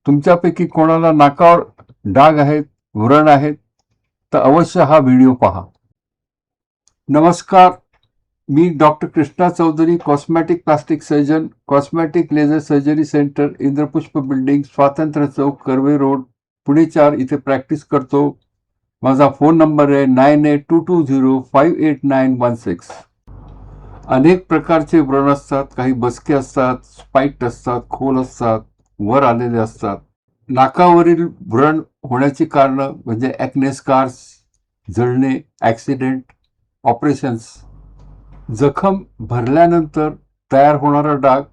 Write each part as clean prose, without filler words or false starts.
तुमच्यापैकी कोणाला नाकावर डाग आहेत, व्रण आहेत, तर अवश्य हा व्हिडिओ पहा. नमस्कार, मी doctor Krishna Chaudhary, cosmetic plastic surgeon, cosmetic laser surgery centre, Indrapushp building, Swatantrya Chowk, Karve road, Pune 4 इथे प्रॅक्टिस करतो. माझा फोन नंबर आहे 9822058916. अनेक प्रकारचे व्रण असतात. काही बसके असतात, स्पाइक्ड असतात, खोल असतात, वर आलेले असतात. नाकावरील व्रण होण्याची कारणं म्हणजे ॲक्ने स्कार्स, जळणे, ॲक्सिडेंट, ऑपरेशन्स. जखम भरल्यानंतर तयार होणारा डाग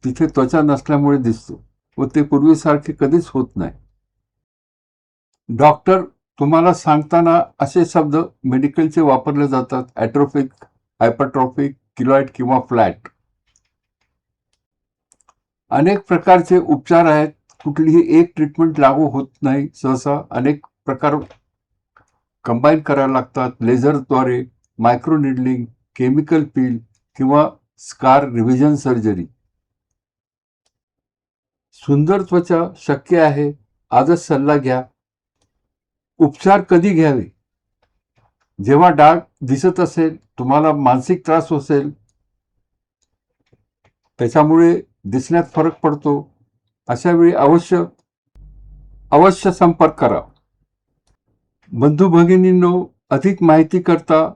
तिथे त्वचा नसल्यामुळे दिसतो व ते पूर्वीसारखे कधीच होत नाही. डॉक्टर तुम्हाला सांगताना असे शब्द मेडिकलचे वापरले जातात: ॲट्रोफिक, हायपरट्रॉफिक, किलॉइड किंवा फ्लॅट. अनेक प्रकारचे उपचार आहेत. कुठलीही एक ट्रीटमेंट लागू होत नाही. सहसा अनेक प्रकार कंबाईन करायला लागतात. लेझरद्वारे, मायक्रो निडलिंग, केमिकल पील किंवा स्कार रिव्हिजन सर्जरी. सुंदर त्वचा शक्य आहे. आजच सल्ला घ्या. उपचार कधी घ्यावे? जेव्हा डाग दिसत असेल, तुम्हाला मानसिक त्रास असेल, त्याच्यामुळे दिसण्यात फरक पडतो, अशा वेळी अवश्य संपर्क करा. बंधू भगिनींनो, अधिक माहिती करता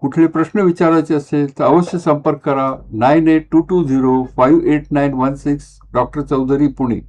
कुठले प्रश्न विचारायचे असेल तर अवश्य संपर्क करा. 9822058916, डॉक्टर चौधरी, पुणे.